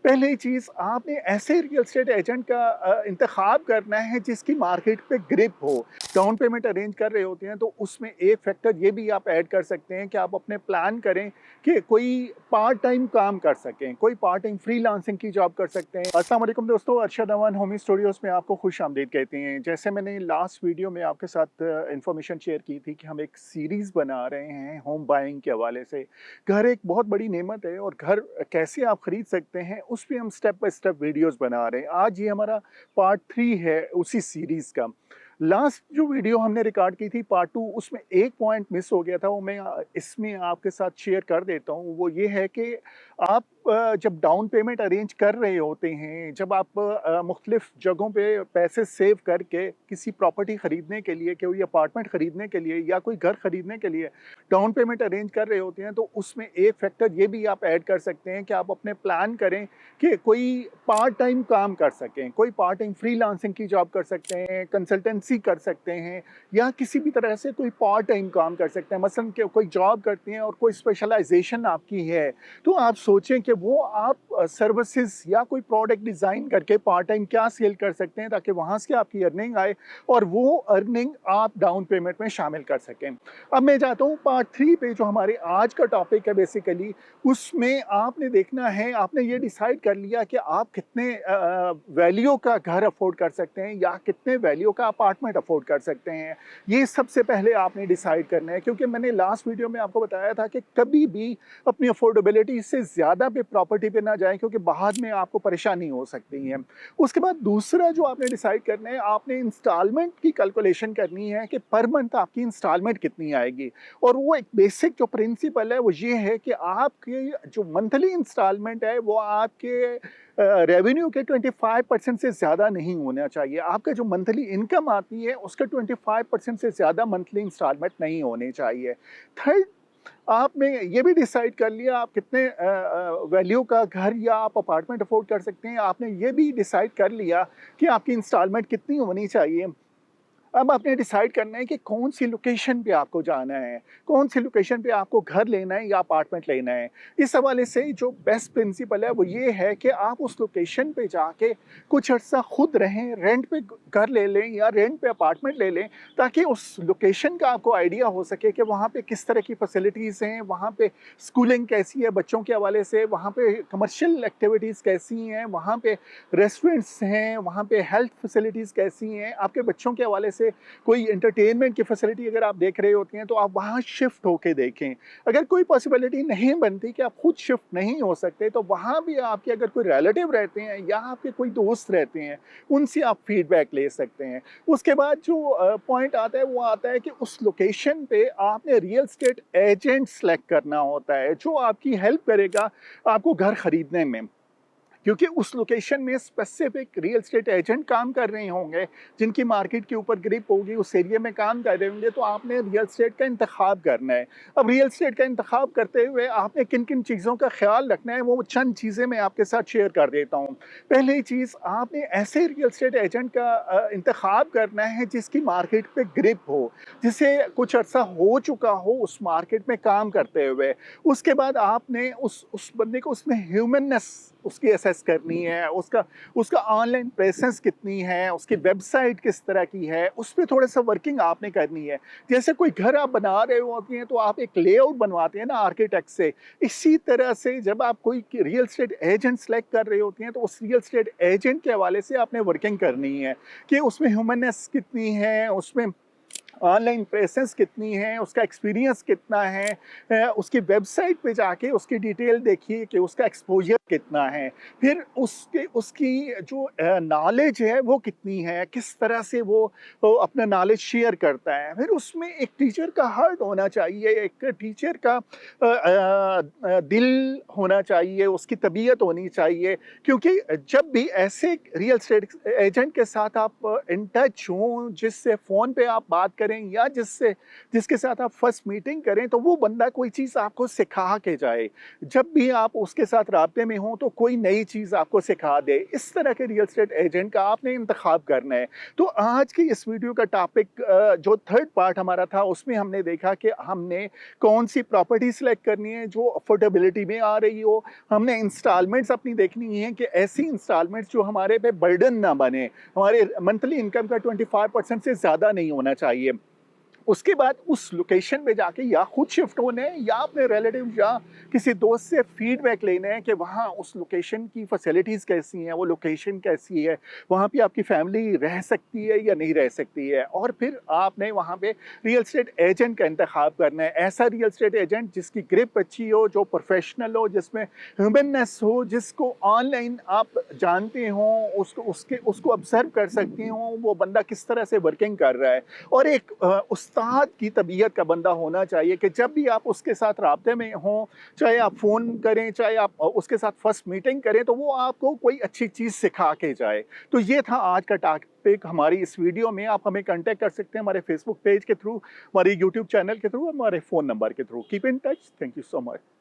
पहली चीज़ आपने ऐसे रियल एस्टेट एजेंट का इंतखाब करना है जिसकी मार्केट पे ग्रिप हो। डाउन पेमेंट अरेंज कर रहे होते हैं तो उसमें एक फैक्टर ये भी आप ऐड कर सकते हैं कि आप अपने प्लान करें कि कोई पार्ट टाइम काम कर सकें, कोई पार्ट टाइम फ्रीलांसिंग की जॉब कर सकते हैं। अस्सलाम वालेकुम दोस्तों, अरशद अमान होमी स्टूडियोज़ में आपको खुश-आमदीद कहते हैं। जैसे मैंने लास्ट वीडियो में आपके साथ इन्फॉर्मेशन शेयर की थी कि हम एक सीरीज़ बना रहे हैं होम बाइंग के हवाले से। घर एक बहुत बड़ी नेमत है और घर कैसे आप खरीद सकते हैं उस पे हम स्टेप बाय स्टेप वीडियोस बना रहे हैं। आज ये हमारा पार्ट 3 है उसी सीरीज़ का। लास्ट जो वीडियो हमने रिकॉर्ड की थी पार्ट 2, उसमें एक पॉइंट मिस हो गया था, वो मैं इसमें आपके साथ शेयर कर देता हूँ। वो ये है कि आप जब डाउन पेमेंट अरेंज कर रहे होते हैं, जब आप मुख्तलिफ जगहों पे पैसे सेव करके किसी प्रॉपर्टी ख़रीदने के लिए, कोई अपार्टमेंट ख़रीदने के लिए या कोई घर ख़रीदने के लिए डाउन पेमेंट अरेंज कर रहे होते हैं, तो उसमें एक फैक्टर ये भी आप ऐड कर सकते हैं कि आप अपने प्लान करें कि कोई पार्ट टाइम काम कर सकें, कोई पार्ट टाइम फ्रीलांसिंग की जॉब कर सकते हैं, कंसल्टेंसी कर सकते हैं या किसी भी तरह से कोई पार्ट टाइम काम कर सकते हैं। मसलन कि कोई जॉब करते हैं और कोई स्पेशलाइजेशन आपकी है, तो आप सोचें कि वो आप सर्विसेज या कोई प्रोडक्ट डिज़ाइन करके पार्ट टाइम क्या सेल कर सकते हैं ताकि वहाँ से आपकी अर्निंग आए और वो अर्निंग आप डाउन पेमेंट में शामिल कर सकें। अब मैं जाता हूँ पार्ट 3 पे, जो हमारे आज का टॉपिक है बेसिकली। उसमें आपने देखना है, आपने ये डिसाइड कर लिया कि आप कितने वैल्यू का घर अफोर्ड कर सकते हैं या कितने वैल्यू का अपार्टमेंट अफोर्ड कर सकते हैं। ये सबसे पहले आपने डिसाइड करना है, क्योंकि मैंने लास्ट वीडियो में आपको बताया था कि कभी भी अपनी अफोर्डेबिलिटी से ज़्यादा पे प्रॉपर्टी पे ना जाएं, क्योंकि बाद में आपको परेशानी हो सकती है। उसके बाद दूसरा जो आपने डिसाइड करना है, आपने इंस्टॉलमेंट की कैलकुलेशन करनी है कि पर मंथ आपकी इंस्टॉलमेंट कितनी आएगी। और वो एक बेसिक जो प्रिंसिपल है वो ये है कि आपकी जो मंथली इंस्टॉलमेंट है वो आपके रेवेन्यू के 25% से ज़्यादा नहीं होना चाहिए। आपका जो मंथली इनकम आती है उसका 25% से ज़्यादा मंथली इंस्टॉलमेंट नहीं होने चाहिए। थर्ड, आपने ये भी डिसाइड कर लिया आप कितने वैल्यू का घर या आप अपार्टमेंट अफोर्ड कर सकते हैं। आपने ये भी डिसाइड कर लिया कि आपकी इंस्टॉलमेंट कितनी होनी चाहिए। अब आपने डिसाइड करना है कि कौन सी लोकेशन पे आपको जाना है, कौन सी लोकेशन पे आपको घर लेना है या अपार्टमेंट लेना है। इस हवाले से जो बेस्ट प्रिंसिपल है वो ये है कि आप उस लोकेशन पे जाके कुछ अर्सा खुद रहें, रेंट पे घर ले लें या रेंट पे अपार्टमेंट ले लें, ताकि उस लोकेशन का आपको आइडिया हो सके कि वहाँ पे किस तरह की फैसिलिटीज़ हैं, वहाँ पे स्कूलिंग कैसी है बच्चों के हवाले से, वहाँ पे कमर्शियल एक्टिविटीज़ कैसी हैं, वहाँ पे रेस्टोरेंट्स हैं, वहाँ पे हेल्थ फैसिलिटीज़ कैसी हैं, आपके बच्चों के हवाले से कोई एंटरटेनमेंट की फैसिलिटी अगर आप देख रहे होते हैं तो आप वहाँ शिफ्ट होके देखें। अगर कोई पॉसिबिलिटी नहीं बनती कि आप खुद शिफ्ट नहीं हो सकते, तो वहाँ भी आपके अगर कोई रिलेटिव रहते हैं या आपके कोई दोस्त रहते हैं, उनसे आप फीडबैक ले सकते हैं। उसके बाद जो पॉइंट आता है वो आता है कि उस लोकेशन पे आपने रियल एस्टेट एजेंट सेलेक्ट करना होता है जो आपकी हेल्प करेगा आपको घर खरीदने में, क्योंकि उस लोकेशन में स्पेसिफिक रियल एस्टेट एजेंट काम कर रहे होंगे जिनकी मार्केट के ऊपर ग्रिप होगी, उस एरिया में काम कर रहे होंगे। तो आपने रियल एस्टेट का इंतखाब करना है। अब रियल एस्टेट का इंतखाब करते हुए आपने किन किन चीज़ों का ख्याल रखना है, वो चंद चीज़ें मैं आपके साथ शेयर कर देता हूँ। पहली चीज़, आपने ऐसे रियल एस्टेट एजेंट का इंतखाब करना है जिसकी मार्केट पे ग्रिप हो, जिसे कुछ अर्सा हो चुका हो उस मार्केट में काम करते हुए। उसके बाद आपने उस बंदे को, उसमें ह्यूमननेस उसकी असेस करनी है, उसका ऑनलाइन प्रेजेंस कितनी है, उसकी वेबसाइट किस तरह की है, उस पे थोड़ा-सा वर्किंग आपने करनी है। जैसे कोई घर आप बना रहे होते हैं तो आप एक लेआउट बनवाते हैं ना आर्किटेक्ट से, इसी तरह से जब आप कोई रियल एस्टेट एजेंट सेलेक्ट कर रहे होते हैं तो उस रियल एस्टेट एजेंट के हवाले से आपने वर्किंग करनी है कि उसमें ह्यूमननेस कितनी है, उसमें ऑनलाइन प्रेजेंस कितनी है, उसका एक्सपीरियंस कितना है, उसकी वेबसाइट पे जाके उसकी डिटेल देखिए कि उसका एक्सपोजर कितना है, फिर उसकी जो नॉलेज है वो कितनी है, किस तरह से वो अपना नॉलेज शेयर करता है। फिर उसमें एक टीचर का हार्ट होना चाहिए, एक टीचर का दिल होना चाहिए, उसकी तबीयत होनी चाहिए, क्योंकि जब भी ऐसे रियल एस्टेट एजेंट के साथ आप इन टच हों, जिससे फ़ोन पे आप बात करें करें या जिसके साथ आप फर्स्ट मीटिंग करें तो वो बंदा कोई चीज़ आपको सिखा के जाए। जब भी आप उसके साथ राब्ते में हों तो कोई नई चीज़ आपको सिखा दे। इस तरह के रियल एस्टेट एजेंट का आपने इंतखाब करना है। तो आज की इस वीडियो का टॉपिक जो थर्ड पार्ट हमारा था उसमें हमने देखा कि हमने कौन-सी प्रॉपर्टी सिलेक्ट करनी है जो अफोर्डेबिलिटी में आ रही हो। हमने इंस्टॉलमेंट्स अपनी देखनी है कि ऐसी इंस्टॉलमेंट्स जो हमारे पे बर्डन ना बने। हमारे मंथली इनकम का 25% से ज़्यादा नहीं होना चाहिए। उसके बाद उस लोकेशन पे जाके या खुद शिफ्ट होना है या अपने रिलेटिव या किसी दोस्त से फीडबैक लेना है कि वहाँ उस लोकेशन की फैसिलिटीज़ कैसी हैं, वो लोकेशन कैसी है, वहाँ पे आपकी फैमिली रह सकती है या नहीं रह सकती है। और फिर आपने वहाँ पे रियल एस्टेट एजेंट का इंतखाब करना है। ऐसा रियल एस्टेट एजेंट जिसकी ग्रिप अच्छी हो, जो प्रोफेशनल हो, जिसमें ह्यूमननेस हो, जिसको ऑनलाइन आप जानते हों, उसको ऑब्जर्व कर सकते हों, वो बंदा किस तरह से वर्किंग कर रहा है। और एक उस्ताद की तबीयत का बंदा होना चाहिए कि जब भी आप उसके साथ राब्ते में हों, चाहे आप फ़ोन करें, चाहे आप उसके साथ फर्स्ट मीटिंग करें, तो वो आपको कोई अच्छी चीज़ सिखा के जाए। तो ये था आज का टॉपिक हमारी इस वीडियो में। आप हमें कॉन्टैक्ट कर सकते हैं हमारे फेसबुक पेज के थ्रू, हमारे यूट्यूब चैनल के थ्रू, हमारे फ़ोन नंबर के through. Keep in touch. Thank you so much.